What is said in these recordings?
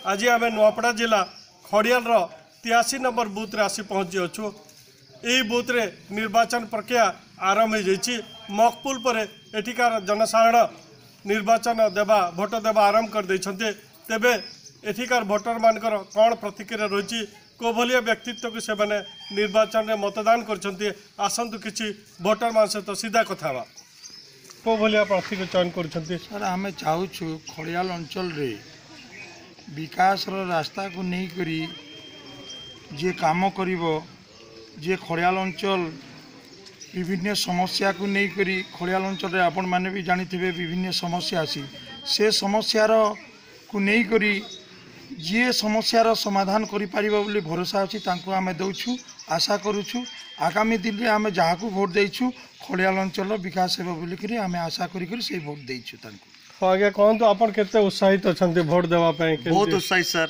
आज आम नुआपड़ा जिला खड़ियाल 83 नंबर बूथ रे आसी पहुँची अच्छु। यही बूथ रे निर्वाचन प्रक्रिया आरंभ हो जाइए। मकपुल पर एठिकार जनसाधारण निर्वाचन देवा भोट देवा आरंभ कर देइछन्ते। तेबे एठिकार भोटर मानकर कौन प्रतिक्रिया रही को भलिया व्यक्तित्व को से माने निर्वाचन में मतदान करछन्ते। आसंतु किछि भोटर मान सहित सीधा कथा बा को भलिया प्रार्थी को चयन करछन्ते। सर आम चाहूँ खड़ियाल अंचल रे विकास रास्ता को नहीं करी जे काम करिवो जे खड़ियाल अंचल विभिन्न समस्या को नहीं करी खड़ियाल अंचल आपण माने भी जानी थे विभिन्न समस्या आसी से समस्यार को नहीं करी जी समस्यार समाधान करि परिबो बोली भरोसा अछि तांको आमे दउछु आशा करूछु। आगामी दिन रे आमे जहाँ को भोट देइछु खड़ियाल अंचल विकास हेबो बोली करी आमे आशा करी करी से भोट देइछु तांको। आगे कहतु आपण केते उत्साहित अछन्ते भोट देवा पय। बहुत उत्साहित सर।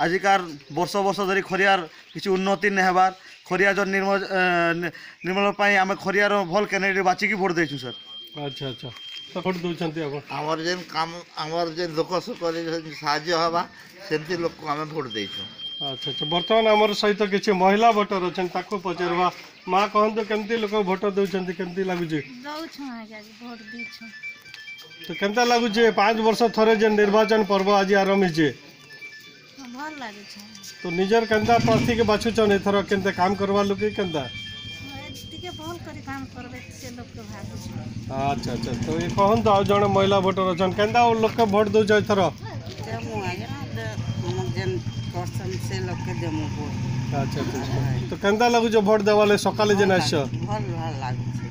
आजिकार वर्ष वर्ष धरी खरियार किसी उन्नति नहीं हबार खरिया जो निर्मल आम खरियार भल कैंडिडेट बाचिकी भोट देचु सर। अच्छा अच्छा तो भोट दउछन्ते आपण आमर जेन काम आमर जेन लोक साहाय्य हवा सेमती लोक को आम भोट देचु। अच्छा अच्छा वर्तमान आमर सहित किछि महिला भोटर अछन ताको पचरवा मां कहंतु केमती लोक भोट दउछन्ते केमती लागुछि दउछु आगे भोट दीछु तो केमता लागुछि 5 वर्ष थरे जे निर्वाचन पर्व आज आरंभ हिजे भल लागे छै तो निजर केंदा प्रार्थी के बाछुछन एथर केंते काम करवा लोक केंदा टिके भल करी काम करबे से लोक के भागु छै। अच्छा अच्छा तो ये कहंतु आ जण महिला भोटर अछन केंदा लोक के भोट दउ छै एथर देमु आगे हम जेन करसन से लोक के देमु भोट। अच्छा अच्छा तो केंदा लागु जो भोट देवाले सकाले जेन आछ भल भल लागु छै।